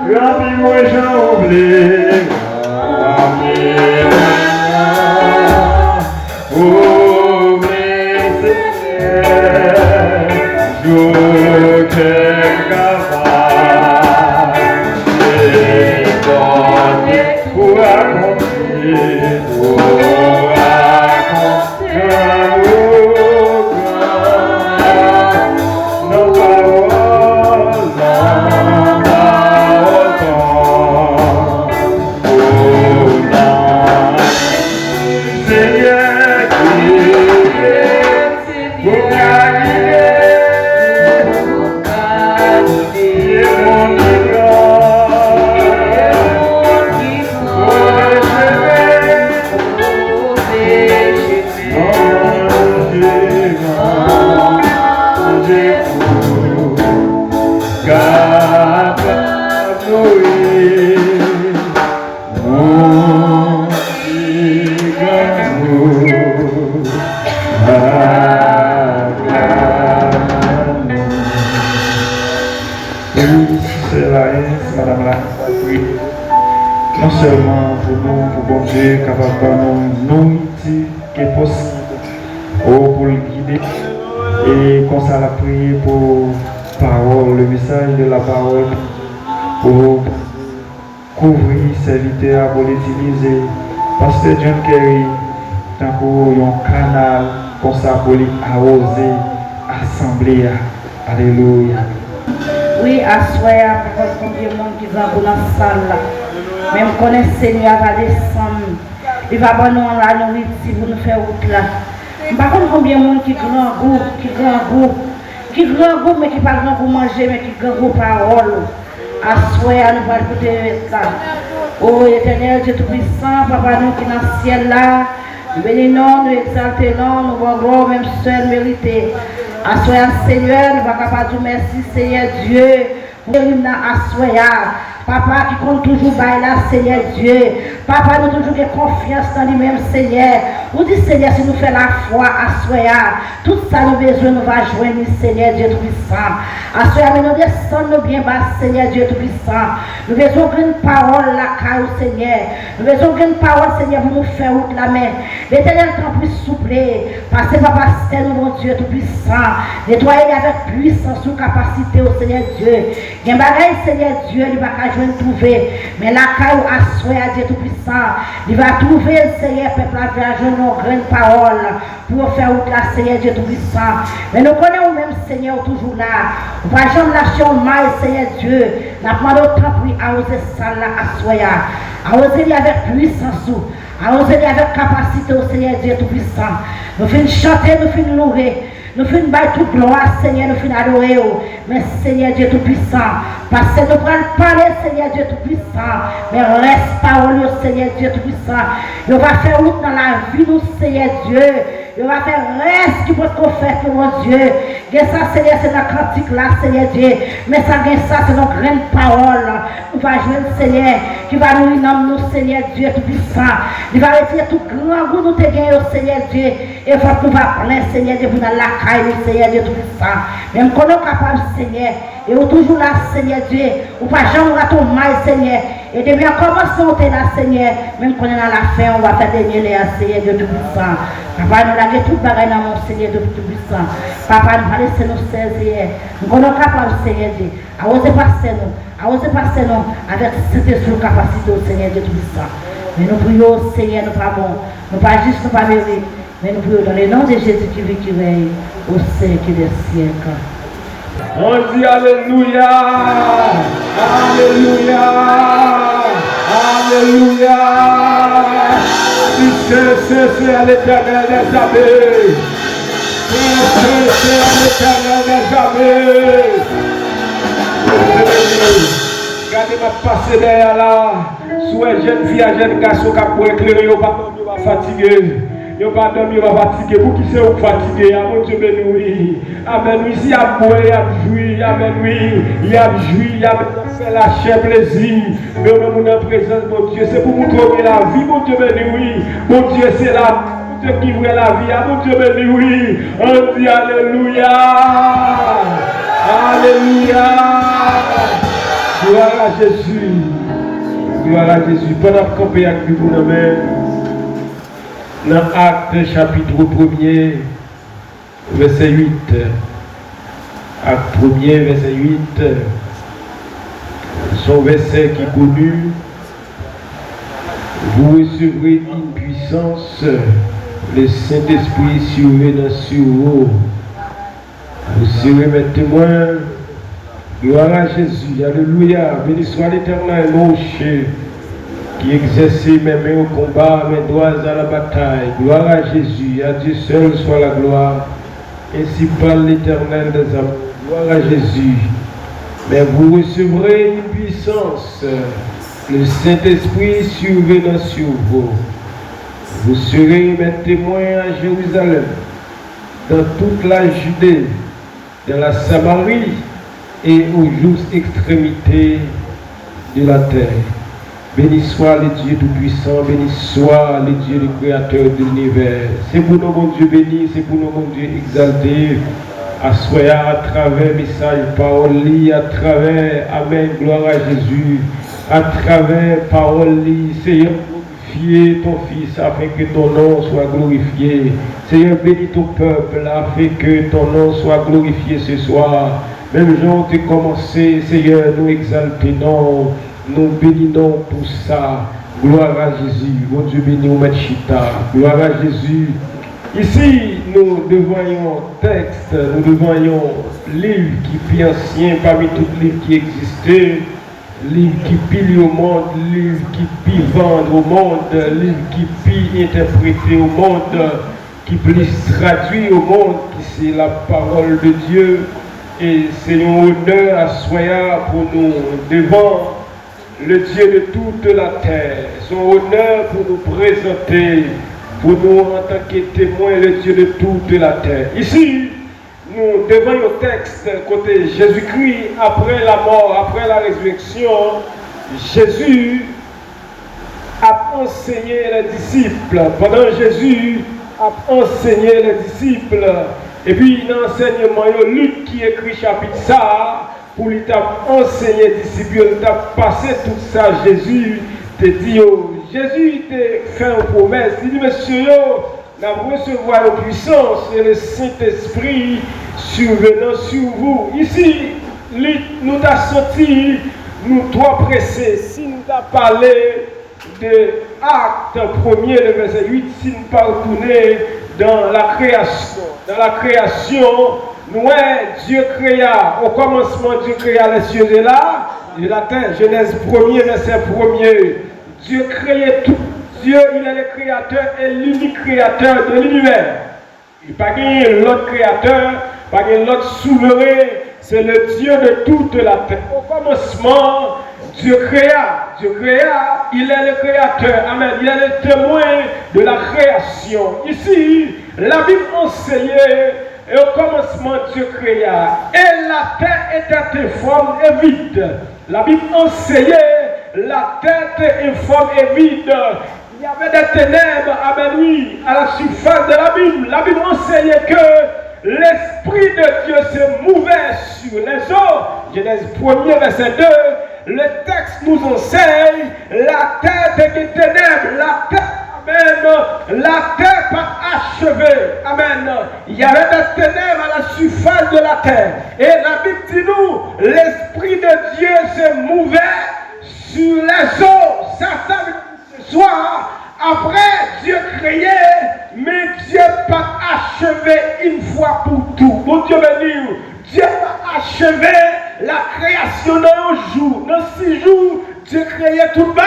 Remplis-moi, j'en oublie. Non seulement pour nous, pour bon Dieu, capable de nous outils qui est possible pour le guider et qu'on s'en a prié pour parole, le message de la parole pour couvrir serviteur, pour l'utiliser. Pasteur John Kerry, tant un canal comme ça pour arroser, assembler. Alléluia. Oui, assoya, parce qu'on dit le monde qui va dans la salle. Même quand le Seigneur va descendre, il va nous la nourriture si vous nous faites route là. Par contre, combien de monde qui grand goût, mais qui pas grand pour manger, mais qui grand goût parole. Assoya, nous allons écouter ça. Oh Éternel, Dieu Tout-Puissant, Papa, nous qui est dans le ciel là, nous bénissons, nous exaltons, nous voulons même seul mériter. Assoya, Seigneur, nous ne pouvons pas dire merci, Seigneur Dieu. Assoya. Papa qui compte toujours là, Seigneur Dieu. Papa, nous toujours de confiance dans lui-même, Seigneur. Vous dites, Seigneur, si nous faisons la foi, assoya, tout ça nous besoin, nous va joindre, Seigneur Dieu Tout-Puissant. Assoya, mais nous descendons bien bas, Seigneur Dieu Tout-Puissant. Nous besoin d'une parole là, car Seigneur. Nous besoin d'une parole, Seigneur, pour nous faire route la main. L'éternel temps plus souple. Passez, Papa, c'est mon Dieu Tout-Puissant. Nettoyez avec puissance ou capacité au Seigneur Dieu. Il y a un bagage, Seigneur Dieu, il va trouver, mais la caille à Dieu Tout-Puissant, il va trouver le Seigneur, peuple à faire nos grandes paroles pour faire route la Seigneur Dieu Tout-Puissant. Mais nous connaissons même Seigneur toujours là. On va jamais lâcher un mal, Seigneur Dieu. Nous demandons autant pour arroser ça là à soya. Arroser avec puissance, arroser avec capacité au Seigneur Dieu Tout-Puissant. Nous finissons chanter, nous finissons louer. Nous faisons toute gloire, Seigneur, nous faisons adorer. Mais Seigneur Dieu Tout-Puissant, parce que nous pouvons parler, Seigneur Dieu Tout-Puissant, mais reste parole, Seigneur Dieu Tout-Puissant. Nous va faire route dans la vie, nous, Seigneur Dieu. Nous va faire reste qui peut qu'on fait pour mon Dieu. Et ça, Seigneur, c'est la cantique là, Seigneur Dieu. Mais ça, c'est nos grandes paroles. Nous va jouer le Seigneur, qui va nous nommer, nous, Seigneur Dieu Tout-Puissant. Il va retirer tout grand goût, nous te gagner, Seigneur Dieu. Et faut que nous va plein, Seigneur Dieu, pour dans la caille, Seigneur Dieu Tout-Puissant. Même qu'on est capable, Seigneur. Et on toujours là, Seigneur Dieu. Ou pas jamais rater mal, Seigneur. Et depuis on commence à monter là, Seigneur. Même qu'on est dans la fin, on va faire des miels à Seigneur Dieu Tout-Puissant. Papa, nous avons tout bagaille dans mon Seigneur Dieu Tout-Puissant. Papa, nous allons laisser nous saisir. Nous sommes capables, Seigneur Dieu. À oser passer nous avec cette capacité au Seigneur Dieu Tout-Puissant. Mais nous prions, Seigneur, nous pas bon. Nous pas juste, nous pas mériter. Mais nous prions dans le nom de Jésus qui vit, qui règne au siècle des siècles. On dit Alléluia, Alléluia, Alléluia. C'est à l'Éternel des armées. C'est à l'Éternel des armées. Regardez ma passé derrière là. Soit jeune fille, jeune garçon qui a pour éclairer, il va fatiguer. Il va dormir, il va fatiguer. Pour qui c'est fatigué? Amen, Dieu béni. Amen, oui. Si il a boire, il a joué. Amen, oui. Il a joué, il a fait la chair plaisir. Mais on est en présence, mon Dieu. C'est pour montrer la vie, mon Dieu béni, oui. Mon Dieu, c'est la Dieu qui voit la vie. Mon Dieu béni, oui. On dit Alléluia. Alléluia. Gloire à Jésus. Gloire à Jésus. Pendant qu'on peut avec vous, dans Actes chapitre 1er, verset 8. Acte 1er, verset 8. Son verset qui est connu. Vous recevrez une puissance, le Saint-Esprit survenant sur vous. Vous serez mes témoins. Gloire à Jésus. Alléluia. Béni soit l'Éternel, Moshe, qui exerçait mes mains au combat, mes doigts à la bataille. Gloire à Jésus. À Dieu seul soit la gloire. Ainsi parle l'Éternel des âmes. Gloire à Jésus. Mais vous recevrez une puissance, le Saint-Esprit survenant sur vous. Vous serez mes témoins à Jérusalem, dans toute la Judée, dans la Samarie et aux justes extrémités de la terre. Béni soit le Dieu Tout-Puissant, béni soit le Dieu le Créateur de l'univers. C'est pour nous, mon Dieu béni, c'est pour nous, mon Dieu exalté. Assoya à travers message, parole, à travers, Amen, gloire à Jésus, à travers parole, Seigneur, glorifier ton Fils afin que ton nom soit glorifié. Seigneur, bénis ton peuple afin que ton nom soit glorifié ce soir. Même Jean tu commencé, Seigneur, nous exaltons, nous bénissons pour ça. Gloire à Jésus, mon Dieu béni, Machita, gloire à Jésus. Ici, nous devons texte, nous devons livre qui est ancien parmi tous les livres qui existaient, livre qui pile au monde, livre qui peut vendre au monde, livre qui peut interpréter au monde, qui peut traduire au monde, qui c'est la parole de Dieu. Et c'est un honneur à Soya pour nous devant le Dieu de toute la terre. Son honneur pour nous présenter, pour nous en tant que témoins, le Dieu de toute la terre. Ici, nous devons le texte côté Jésus-Christ, après la mort, après la résurrection, Jésus a enseigné les disciples. Pendant Jésus a enseigné les disciples. Et puis, dans l'enseignement, Luc qui écrit chapitre ça, pour lui enseigner les disciples, il a passé tout ça, Jésus te dit, Jésus te fait une promesse, il dit, monsieur, nous allons recevoir la puissance et le Saint-Esprit survenant sur vous. Ici, nous avons sorti, nous trois pressés, si nous avons parlé de Acte 1er, le verset 8, si nous parlons dans la création. Dans la création, nous, Dieu créa, au commencement, Dieu créa les cieux et la terre. Genèse 1er, verset 1er. Dieu créait tout. Dieu, il est le créateur et l'unique créateur de l'univers. Il n'y a pas l'autre créateur, pas l'autre souverain. C'est le Dieu de toute la terre. Au commencement, Dieu créa, il est le créateur, amen, il est le témoin de la création. Ici, la Bible enseignait, et au commencement Dieu créa, et la terre était informe et vide. La Bible enseignait, la terre était informe et vide. Il y avait des ténèbres, amen, oui, à la surface de la Bible. La Bible enseignait que l'Esprit de Dieu se mouvait sur les eaux. Genèse 1er, verset 2. Le texte nous enseigne, la terre est des ténèbres, la terre, amen, la terre pas achevée, amen. Il y avait des ténèbres à la surface de la terre. Et la Bible dit nous, l'Esprit de Dieu se mouvait sur les eaux. Ça veut dire ce soir, après Dieu créé, mais Dieu pas achevé une fois pour tout. Mon Dieu béni, Dieu a achevé la création dans un jour, dans 6 jours, Dieu créait tout bas,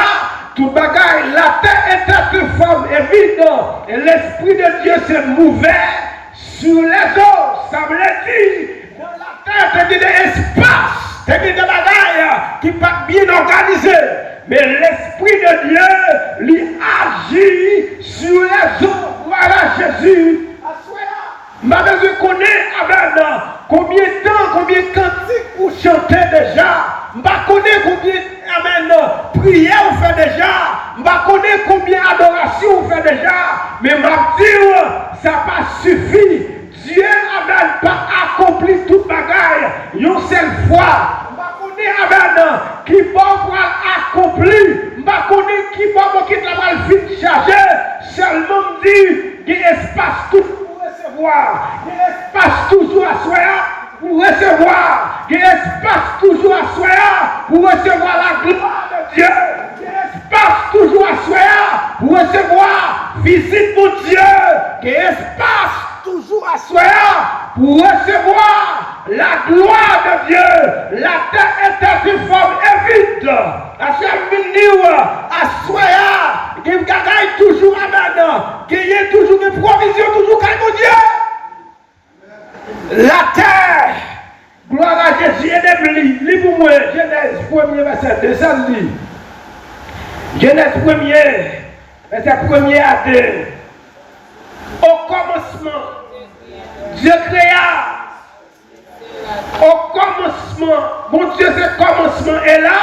tout bagaille. La terre était forme et vide, et l'Esprit de Dieu se mouvait sur les eaux. Ça veut dire, dans la terre, il y a des espaces, il y a des bagailles qui ne sont pas bien organisés. Mais l'Esprit de Dieu lui agit sur les eaux. Voilà Jésus. Madame, je connais, amen, combien de temps, combien de cantiques vous chantez déjà. Je connais combien, amen, prières vous faites déjà. Je connais combien d'adorations vous faites déjà. Mais je dis, ça n'a pas suffi. Dieu, amen, pas accompli toute bagaille. une seule fois. Je amen, qui va accomplir, je connais qui va quitter la balle vite chargée, seulement dit qu'il y a espace tout pour recevoir, il y a espace toujours à soi pour recevoir, il y a espace toujours à soi pour recevoir la gloire de Dieu, il y a espace toujours à soi pour recevoir visite mon Dieu, il y a espace toujours à soi pour recevoir la gloire de Dieu. La terre est informe et vide. À ce milieu, à soi, il y a toujours amen. Il y a toujours des provisions, toujours quand mon Dieu. La terre, gloire à Jésus, et lis pour moi, Genèse 1er verset 2, ça lit. Genèse 1er, verset 1er à 2. Au commencement, Dieu créa. Au commencement, mon Dieu, c'est commencement. Et là,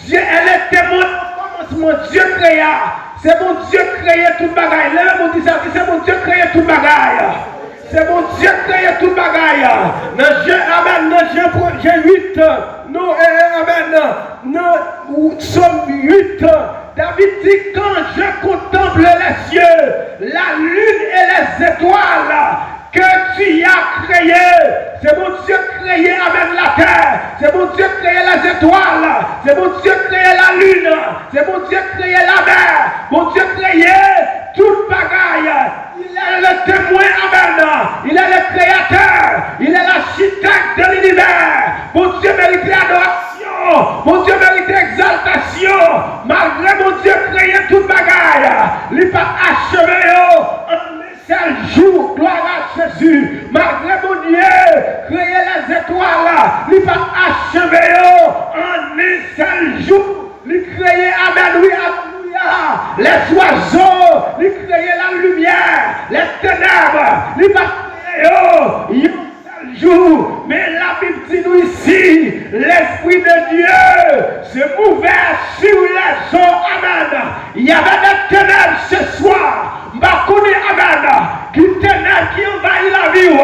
Dieu, elle est témoin au commencement. Dieu créa. C'est mon Dieu créé tout bagaille. Là, mon Dieu, c'est mon Dieu créé tout bagaille. C'est mon Dieu créé tout bagaille. Amen. Dans Jean 8, nous, amen. Nous sommes 8. David dit, quand je contemple les cieux, la lune et les étoiles que tu as créé, c'est mon Dieu créé avec la terre, c'est mon Dieu créé les étoiles, c'est mon Dieu créé la lune, c'est mon Dieu créé la mer, mon Dieu créé toute bagaille. Il est le témoin, amen, il est le créateur, il est l'architecte de l'univers. Mon Dieu mérite l'adoration, mon Dieu mérite l'exaltation, malgré mon Dieu créé toute bagaille, il n'est pas achevé seul jour, gloire à Jésus, malgré mon Dieu, créer les étoiles, il va achever en un seul jour, il créer, amen, oui, alléluia, les oiseaux, il créer la lumière, les ténèbres, il va créer un seul jour, mais la Bible dit nous ici, l'Esprit de Dieu se mouvait sur les eaux, amen, il y avait des ténèbres ce soir, Mbakuni amen, qui ténèbres qui envahit la vie,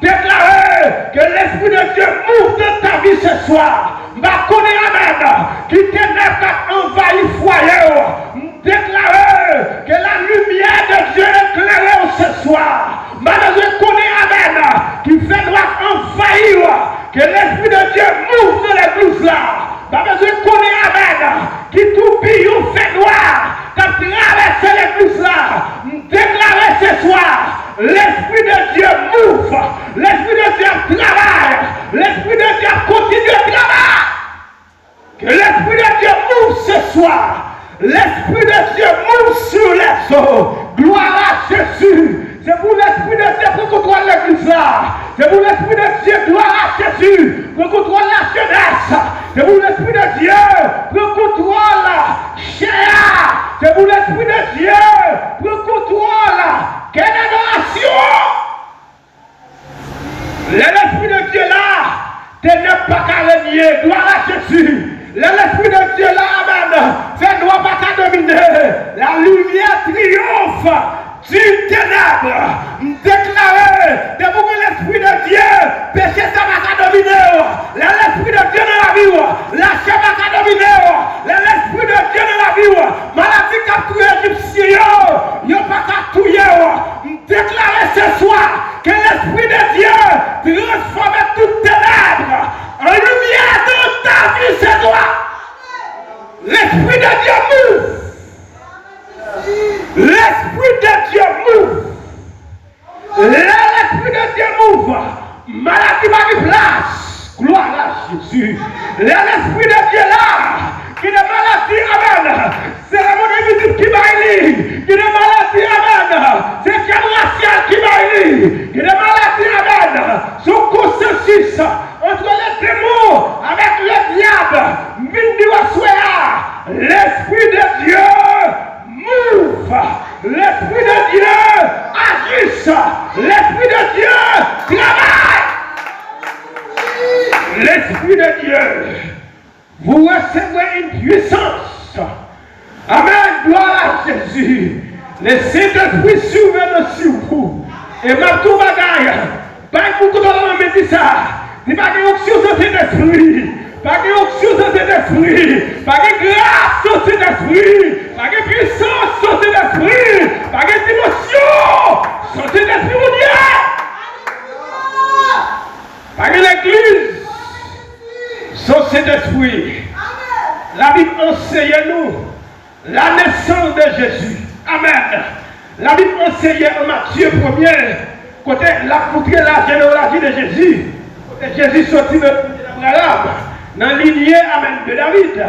déclarer que l'Esprit de Dieu ouvre dans ta vie ce soir. Mbakuni amen, qui ténèbres qui envahit le foyer, déclarer que la lumière de Dieu éclaire ce soir. Mbakuni amen, qui fait droit envahir, que l'Esprit de Dieu ouvre dans l'église là. Mbakuni amen, qui tout billon fait noir. Qui a traversé l'église là, déclarer ce soir, l'Esprit de Dieu m'ouvre, l'Esprit de Dieu travaille, l'Esprit de Dieu continue de travailler. Que l'Esprit de Dieu m'ouvre ce soir, l'Esprit de Dieu m'ouvre sur les eaux, gloire à Jésus. C'est pour l'Esprit de Dieu pour contrôler l'église là. C'est pour l'Esprit de Dieu, gloire à Jésus, pour contrôler la jeunesse. C'est pour l'Esprit de Dieu, pour contrôler la chair. C'est pour l'Esprit de Dieu, pour contrôler quelle adoration. L'Esprit de Dieu là, tu n'es pas qu'à régner, gloire à Jésus. L'Esprit de Dieu là, amen, fait droit pas qu'à dominer. La lumière triomphe du ténèbre, déclarer, devant l'Esprit de Dieu, péché ça va qu'à dominer, l'Esprit de Dieu dans la vie, la chair va qu'à dominer, l'Esprit de Dieu dans la vie, maladie qui a tué Égyptien, il n'y a pas qu'à tuer, déclarer ce soir que l'Esprit de Dieu transforme toute ténèbre en lumière dans ta vie, c'est toi. L'Esprit de Dieu move. L'Esprit de Dieu move. L'Esprit de Dieu move. Maladie va de place. Gloire à Jésus. L'Esprit de Dieu là, qui est maladie, amen. C'est la monnaie visible qui va aller. Qui est maladie, amen. C'est le cadre racial qui va aller. Qui est maladie, amen. Son consensus entre les démons avec le diable. L'Esprit de Dieu move. L'Esprit de Dieu agisse. L'Esprit de Dieu travaille. L'Esprit de Dieu, vous recevrez une puissance. Amen, gloire à Jésus. Le Saint-Esprit survient sur vous. Et ma tout bagaille, pas beaucoup de l'homme me dit ça. Il n'y a pas d'onction sur cet esprit. Pas d'onction sur cet esprit. Pas de grâce sur cet esprit. Pas de puissance sur cet esprit. Pas d'émotion sur cet esprit, mon Dieu. Pas de l'église sur cet esprit. La Bible enseigne nous la naissance de Jésus. Amen. La Bible enseigne en Matthieu 1er, côté la montré la généalogie de Jésus. Côté Jésus sorti de l'Abraham, dans la lignée Amen de David.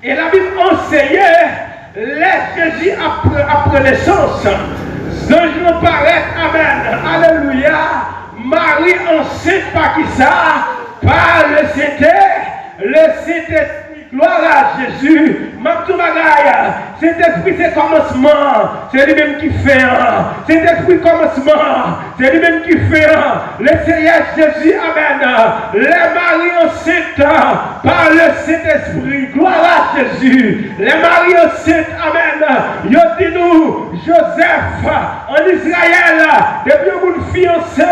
Et la Bible enseignait les Jésus après naissance. Ange nous paraît, Amen. Alléluia. Marie enceinte par qui ça? Par le Saint-Esprit. Gloire à Jésus. Cet esprit c'est commencement. C'est lui-même qui fait. Cet esprit commencement. C'est lui-même qui fait. Le Seigneur Jésus, Amen. Les maris enceintes par le Saint-Esprit. Gloire à Jésus. Les maris enceintes, Amen. Yo dit nous, Joseph, en Israël, depuis vous fiancé,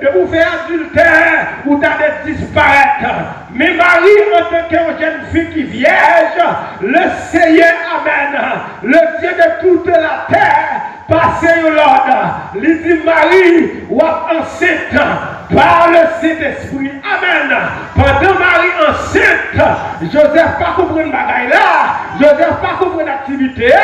de vous faire adultère, vous allez disparaître. Mais Marie, en tant que jeune fille qui vierge, le Seigneur, Amen, le Dieu de toute la terre, passez au l'ordre. Il dit Marie, ou enceinte par le Saint-Esprit. Amen. Pendant Marie enceinte, Joseph pas comprendre bagaille là, Joseph pas comprendre l'activité là,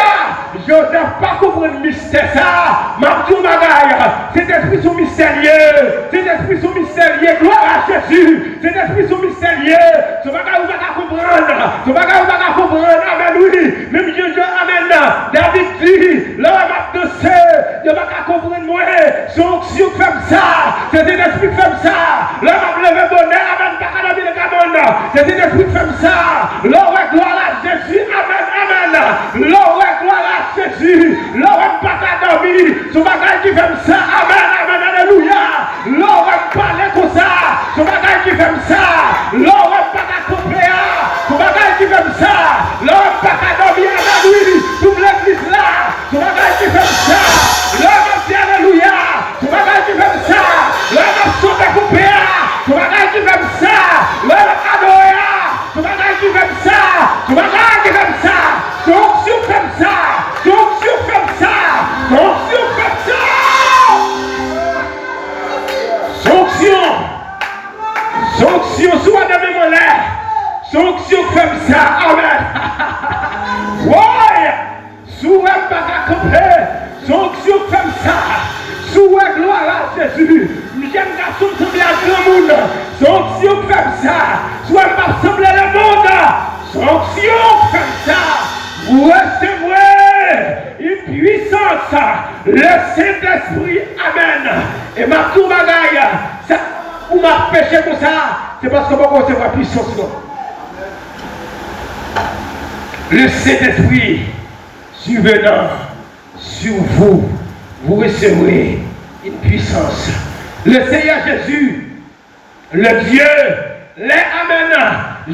Joseph pas comprendre mystère ça. Mabdou bagaille, cet esprit sont mystérieux, cet esprit sont mystérieux. Gloire à Jésus. Cet esprit sont mystérieux. Ce bagaille vous pas comprendre, ce bagaille vous pas comprendre. Amen. Oui. Même Jésus, Amen. David dit, l'homme a dansé, je ne vais pas comprendre moi. Son onction comme ça, c'est un esprit comme ça. L'homme a levé bonheur, Amen. Pas qu'à la vie de Camon. C'est un esprit comme ça. L'homme est gloire à Jésus, Amen, Amen. L'homme est gloire à Jésus. L'homme n'est pas qu'à dormir. Son bagage qui fait ça, Amen, Amen, Alléluia. L'homme est parler comme ça. Son bagage qui fait ça. L'homme n'est pas qu'à couper. Son bagage qui fait ça. L'homme n'est pas qu'à dormir, Amen, oui. Toute l'église là. Son bagage qui fait ça. L'homme est dit Alléluia. Son bagage qui fait ça. L'homme est sauté coupé. Son bagage qui fait ça. L'homme est adoré. Son bagage qui fait ça. Son bagage qui fait ça. Son onction fait ça. Son onction fait ça. Son onction fait ça. Son onction. Son onction soit de mes mollets. Son onction fait ça. Amen. Ouais. Sous un bagage coupé. Son onction fait ça. Sous un gloire à Jésus. J'aime garçon sembler à grand monde. Son onction fait ça. Soit pas sembler le monde. Son onction fait ça. Vous recevrez une puissance. Le Saint-Esprit. Amen. Et ma tout bagaille. Ça, vous m'a péché comme ça. C'est parce que vous recevez puissance. Le Saint-Esprit survenant sur vous, vous recevrez une puissance. Le Seigneur Jésus, le Dieu, les Amen,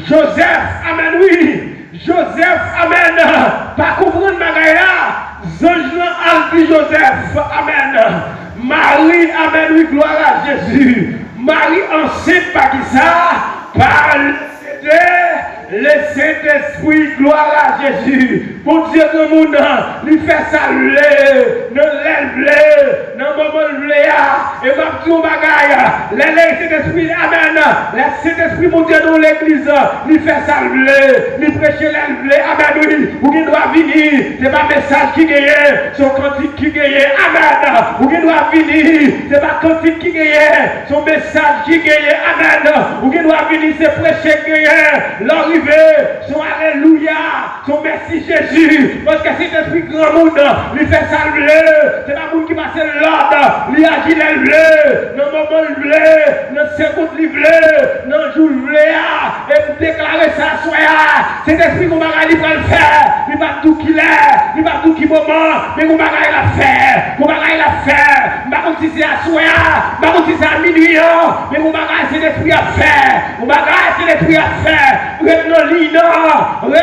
Joseph, Amen, oui, Joseph, Amen, pas comprendre Magaïa, Zangelan Albi Joseph, Amen, Marie, Amen, oui, gloire à Jésus, Marie enceinte par qui ça, par le Saint-Esprit, gloire à Jésus. Pour Dieu, le monde, lui fait saluer, ne l'élève, ne moment et ma tout bagaille. Le Saint-Esprit, Amen. Le Saint-Esprit, mon Dieu, dans l'église, lui fait saluer, lui prêcher l'élève, Amen. Oui, ou qui doit venir, c'est pas message qui gagne, son cantique qui gagne, Amen. Ou qui doit venir, c'est pas cantique qui gagne, son message qui gagne, Amen. Ou qui doit venir, c'est prêcher qui gagne, l'arrivée, son Alléluia, son merci Jésus, parce que cet esprit grand monde, lui fait saluer, c'est pas monde qui passe l'ordre, lui agit le dans le moment le, dans seconde le, dans le jour le, et vous déclarez ça, soya, cet esprit qu'on va aller pour le faire, il va tout qu'il est, il va tout qui moment, mais qu'on va aller la faire, qu'on va aller la faire, pas comme si c'est à soya, pas comme si c'est à minuit, mais qu'on va aller cet esprit à faire, on va aller cet l'esprit à faire. Retenons l'ina. Amen.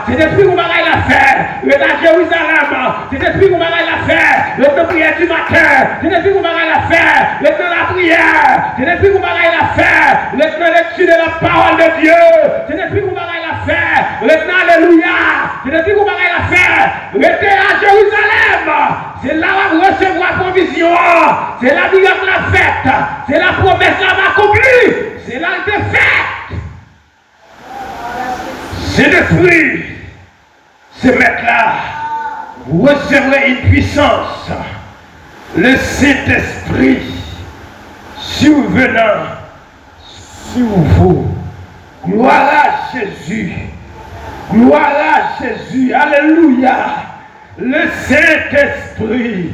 C'est l'esprit qu'on va la faire. Retenons Jérusalem. C'est l'esprit qu'on va la faire. Retenons prière du matin. C'est l'esprit qu'on va la faire. Retenons la prière. C'est l'esprit qu'on va la faire. Retenons lecture de la parole de Dieu. C'est l'esprit qu'on va la faire. Retenons alléluia. C'est l'esprit qu'on va la faire. Retenons à Jérusalem. C'est là où on recevra la provision. C'est là où il y a la fête. C'est la promesse là accomplie. C'est là où c'est fait. C'est l'esprit. C'est maintenant. Vous recevrez une puissance. Le Saint-Esprit survenant sur vous. Gloire à Jésus. Gloire à Jésus. Alléluia. Le Saint-Esprit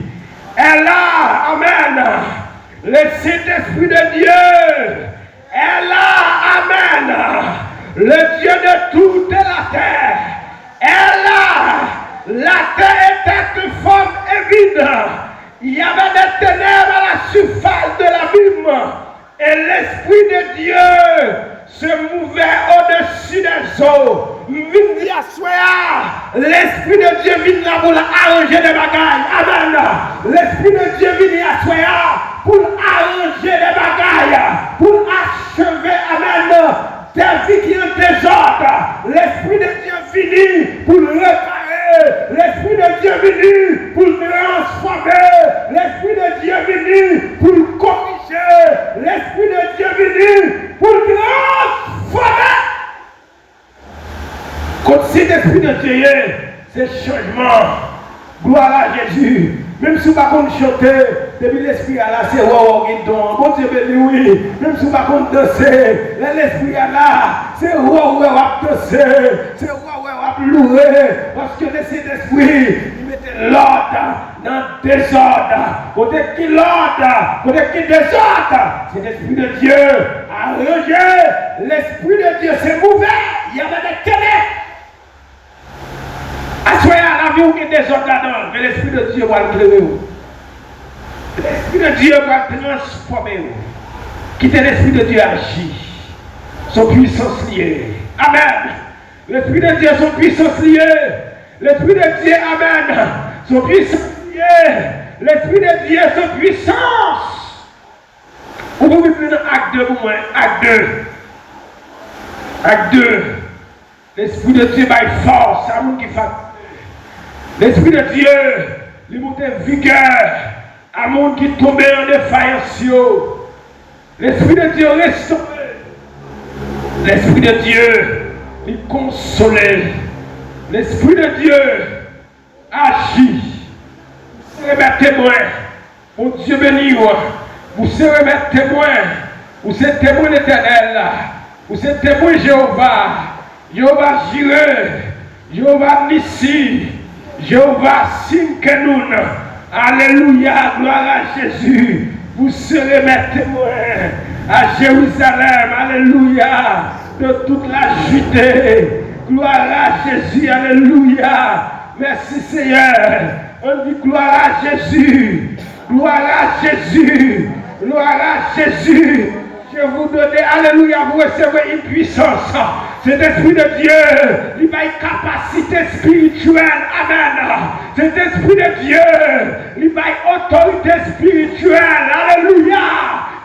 est là. Amen. Le Saint-Esprit de Dieu est là. Amen. Le Dieu de toute la terre est là. La terre était une forme et vide. Il y avait des ténèbres à la surface de l'abîme. Et l'Esprit de Dieu se mouvait au-dessus des eaux. L'Esprit de Dieu vient là pour arranger des bagailles. Amen. L'Esprit de Dieu vient pour arranger des bagailles. Pour achever. Amen. Des vies qui ont des ordres. L'Esprit de Dieu finit pour réparer. L'Esprit de Dieu finit pour transformer. L'Esprit de Dieu finit pour corriger. L'Esprit de Dieu finit pour transformer. Quand c'est l'Esprit de Dieu, c'est changement. Gloire à Jésus. Même si vous ne pouvez pas chanter, depuis l'Esprit est là, c'est wow, bon Dieu béni, oui. Même si vous ne pouvez pas danser, l'Esprit est là, c'est wow, danser, c'est wow, louer. Parce que le Saint-Esprit, il mettait l'ordre dans le désordre. Côté qui l'ordre, côté qui désordre, c'est l'Esprit de Dieu. Arrangé, l'Esprit de Dieu s'est ouvert, il y avait des ténèbres. Assoyez à la vie où il y a des autres là-dedans, mais l'Esprit de Dieu va le créer. L'Esprit de Dieu va transformer. Quittez l'Esprit de Dieu agir. Son puissance liée. Amen. L'Esprit de Dieu, son puissance liée. L'Esprit de Dieu, amen. Son puissance liée. L'Esprit de Dieu, son puissance. Vous pouvez plus dans acte 2 pour moi. Acte 2. Acte 2. L'Esprit de Dieu va être force. À mon qui fait. L'Esprit de Dieu, il monte vigueur à monde qui tombe en défaillance. L'Esprit de Dieu restaure. L'Esprit de Dieu, il console. L'Esprit de Dieu agit. Vous serez mes témoins. Mon Dieu béni, vous serez mes témoins. Vous êtes témoins d'éternel. Vous êtes témoins Jéhovah. Jéhovah Jireh. Jéhovah Nissi. Jéhovah Simkenoun. Alléluia, gloire à Jésus. Vous serez mes témoins à Jérusalem. Alléluia, de toute la Judée. Gloire à Jésus. Alléluia. Merci Seigneur. On dit gloire à Jésus. Gloire à Jésus. Gloire à Jésus. Je vous donne, alléluia, vous recevez une puissance. Cet esprit de Dieu, il a une capacité spirituelle. Amen. Cet esprit de Dieu, il a une autorité spirituelle. Alléluia.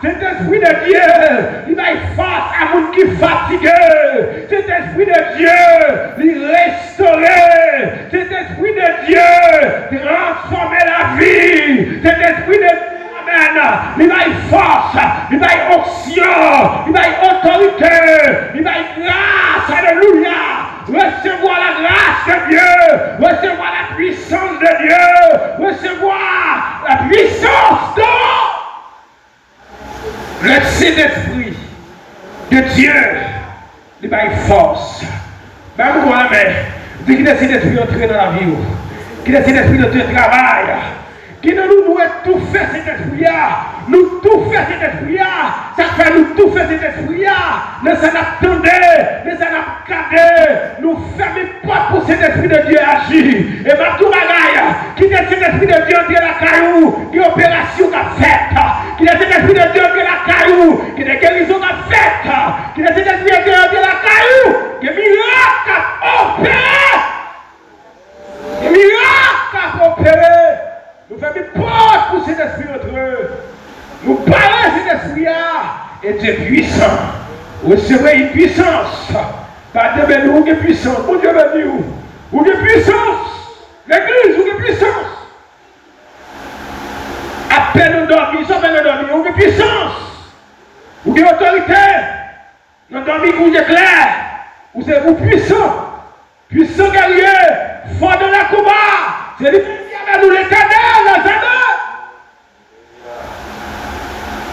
Cet esprit de Dieu, il a une force à monde qui est fatigué. Cet esprit de Dieu, il restaure. Cet esprit de Dieu, transforme la vie. Cet esprit de Dieu, il va y force, il va y onction, il va y autorité, il va y grâce, alléluia. Recevoir la grâce de Dieu, recevoir la puissance de Dieu, recevoir la puissance de le Saint-Esprit de Dieu, il va y force. Même moi, dis qu'il est Saint-Esprit entrer dans la vie, qu'il est Saint-Esprit de Dieu travail. Qui nous tout fait cet esprit-là, nous tout fait cet esprit-là, ça fait nous tout fait cet esprit-là, mais ça n'attendait, mais ça n'a gardé, nous fermons pas pour cet esprit de Dieu agir. Et ma tout bagaille, qui est cet esprit de Dieu entre la caillou, qui opération qu'a faite, qui est cet esprit de Dieu entre la caillou, était puissant. Recevez une puissance. Pas de nous, une puissance. Mon Dieu m'a dit où? Une puissance. L'église, une puissance. À peine nous dormir, sans peine nous dormir, une puissance. Ou une autorité. Nous dormir, vous êtes clair. Vous êtes puissant. Puissant guerrier. Fort de la combat. C'est lui qui a nous l'éternel, la Zadok.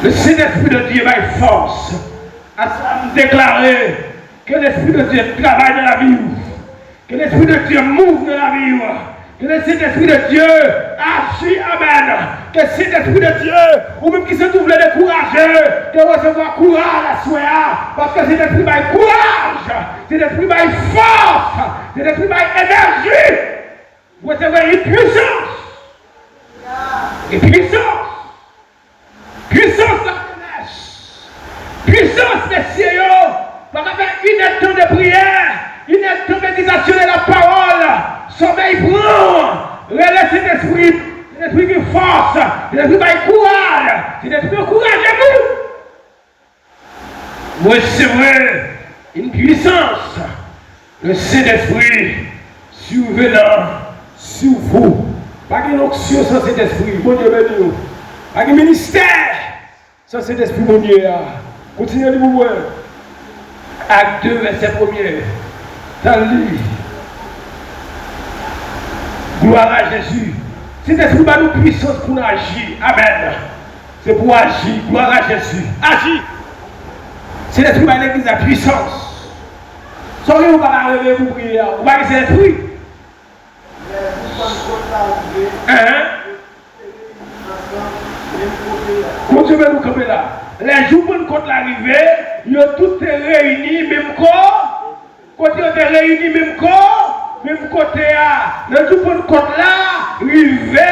Le Saint-Esprit de Dieu va être force à déclarer que l'Esprit de Dieu travaille dans la vie, que l'Esprit de Dieu mouve dans la vie, que le Saint-Esprit de Dieu agit, amen, que le Saint-Esprit de Dieu, ou même qui se trouve découragé, de recevoir courage à soi, parce que cet esprit va courage, cet esprit va force, cet esprit va énergie, vous recevez une puissance, une puissance. Puissance de la jeunesse, puissance des cieux, par une temps de prière, une temps de méditation de la parole, sommeil prend, relève cet esprit qui force, cet esprit qui courage, cet esprit qui courage à vous. Recevez une puissance, le Saint-Esprit survenant sur vous. Pas une onction sans cet esprit, mon Dieu béni. Pas un ministère sans cet esprit, mon Dieu. Continuez de vous voir. Acte 2, verset 1er. Dans le livre. Gloire à Jésus. Cet esprit va nous puissance pour nous agir. Amen. C'est pour agir. Gloire à Jésus. Agir. Cet esprit va l'église à puissance. Sans que vous ne pouvez pas rêver pour prier. Vous ne pouvez pas cet esprit. Quand je vais nous camper là, les jours pour nous compte l'arrivée, ils ont tous réunis, même corps. Quand ils ont réunis, même corps, même côté. Les jours pour nous compte là, arrivé,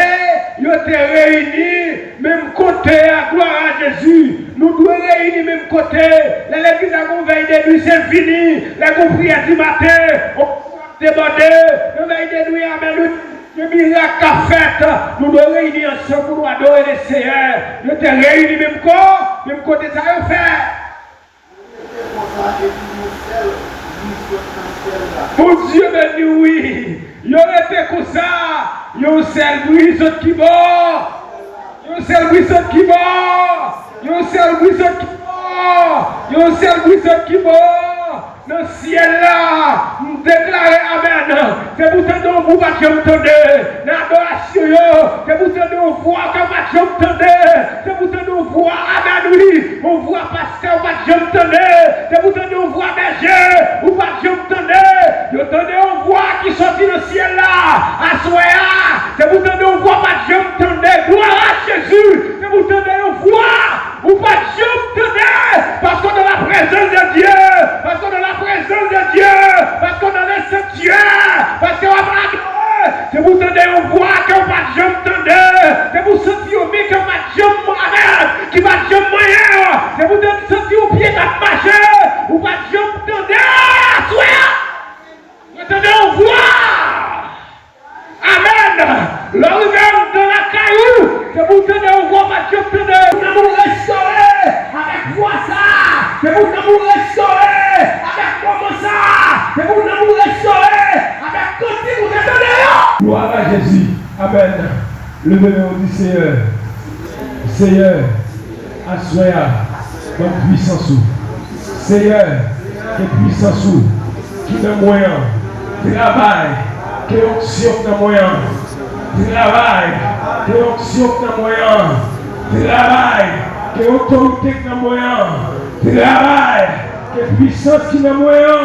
ils ont réunis, même côté. Gloire à Jésus. Nous devons réunir même côté. L'église a veille de nuit, c'est fini. Les prières du matin, on peut déborder. La veille de nuit, amen. Le miracle qu'a fait, nous devons réunir ensemble pour nous adorer le Seigneur. Nous sommes réunis même corps, même côté ça a fait. Mon Dieu béni, oui. Il aurait été comme ça. Il y a un seul bruit qui mort. Il y a un seul bruit qui mort. Il y a un seul bruit qui mort. Il y a un seul bruit qui mort. Dans le ciel là, nous déclarons Amen. C'est pour te donner vous pas j'entendre. Dans l'adoration, c'est pour te donner voix que pas j'entendre. C'est pour te donner voix Amen oui. On voit pasteur pas j'entendre. C'est pour te donner voix berger ou pas j'entendre. Je te donne une voix qui sortit dans le ciel là. À soya, c'est pour te donner une voix pas j'entendre. Gloire à Jésus. C'est pour te donner une voix ou pas j'entendre. Parce qu'on est dans la présence de Dieu. Parce qu'on est dans la présence de Dieu, parce qu'on a laissé Dieu, parce qu'on va adorer, c'est pour te donner une voix qu'on va jamais entendre, c'est pour sentir au pied qu'on va jamais marcher, qui va jamais moyen, c'est pour te sentir au pied qu'on va marcher, ou va jamais entendre, sois, te donner une voix, amen, l'arrivée dans la caillou, c'est pour te donner une voix, va jamais entendre, pour nous restaurer, avec voix ça, c'est pour nous restaurer, avec comment ça, c'est pour nous restaurer, avec côté vous êtes. Gloire à Jésus, amen. Levez-le du Seigneur. Seigneur, assoya votre puissance. Seigneur, que puissance, qui est moyen, travail, que onction est moyen, travail, que onction est moyen, travail, que autorité est moyen, travail. Que puissance qui n'a moyen,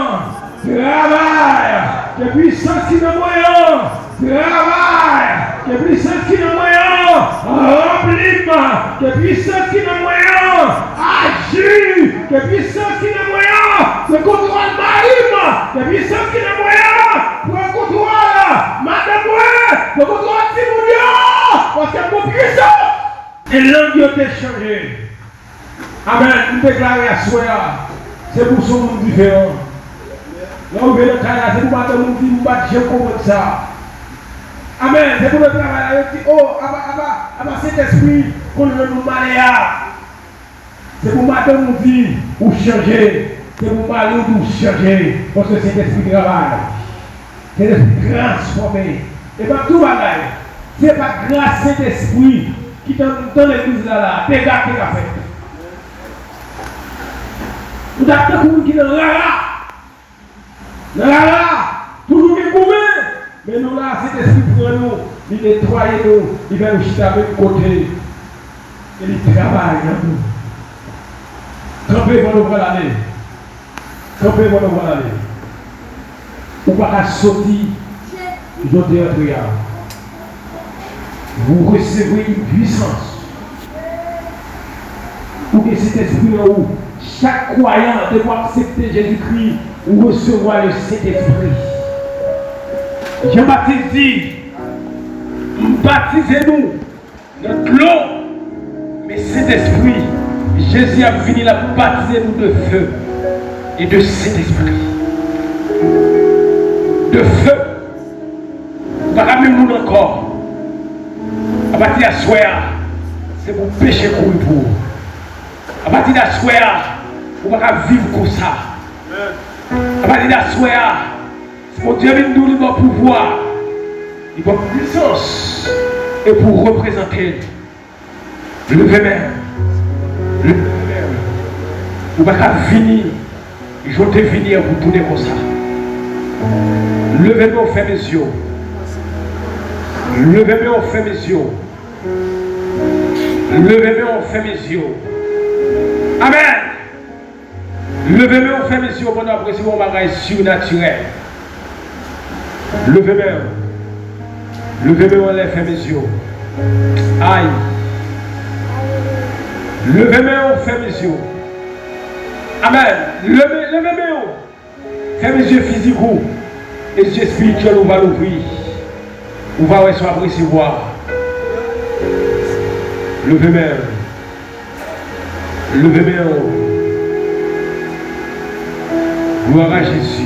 travail, que puissance qui n'a moyen, travail, que puissance qui n'a moyen, remplis-moi, que puissance qui n'a moyen, agis, que puissance qui n'a moyen, le contrôle marine, que puissance qui n'a moyen, pour le contrôle, madame, le contrôle Timonia, parce que mon puissance, et l'angle est changé. Amen, nous déclarons à soi. C'est pour ce monde différent. Là où le travail, c'est pour battre le monde qui nous bat, je comprends ça. Amen. C'est pour le travail. Oh, à cet esprit qu'on ne nous maléa. C'est pour madame nous dire ou changer. C'est pour mari ou changer. Parce que c'est l'esprit de travail. C'est l'esprit transformé. Et pas tout bagaille. Ce n'est pas grâce à l'esprit qui dans l'église là. Dégâts qui a fait. Vous avez tout qui est là. Toujours qui couvert. Mais nous là, cet esprit pour nous, il nettoie nous, il va nous jeter avec côté. Et il travaille dans nous. Campez pour nous voir l'année. Campez pour nous voir l'année. Ou pas sortir, je te regarde. Vous recevez une puissance. Pour que cet esprit en vous, chaque croyant doit accepter Jésus-Christ ou recevoir le Saint-Esprit. Jean-Baptiste dit, baptisez-nous notre l'eau, mais cet esprit, Jésus a fini la baptiser nous de feu et de Saint-Esprit. De feu, pas même nous encore. À partir de soir, c'est pour pécher courir pour. À partir de soir, on va vivre comme ça. À partir de soir, mon Dieu nous donne le pouvoir, il va puissance et pour représenter le même. Vous ne pouvez pas finir, je vais venir vous tourner comme ça. Levez-moi, fait mes yeux. Levez-moi, fait mes yeux. Levez-moi, fait mes yeux. Amen. Levez-moi, fait mes yeux pour apprécier mon bagage surnaturel. Levez-moi. Levez-moi, fait mes yeux. Aïe. Levez-moi, fait mes yeux. Amen. Levez-moi. Fait mes yeux physiques et les yeux spirituels, on va l'ouvrir. On va recevoir. Levez-moi. Levez-moi. Gloire à Jésus.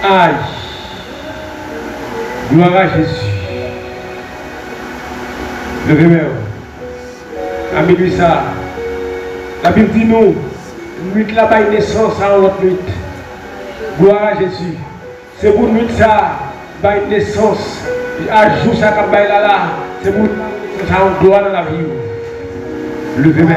Aïe. Gloire à Jésus. Levez-moi. Amis, ça. La Bible dit nous, nuit là-bas, une naissance à l'autre nuit. Gloire à Jésus. C'est pour nuit ça, une naissance. À jour ça, comme là, c'est pour ça, on gloire dans la vie. Levez-moi.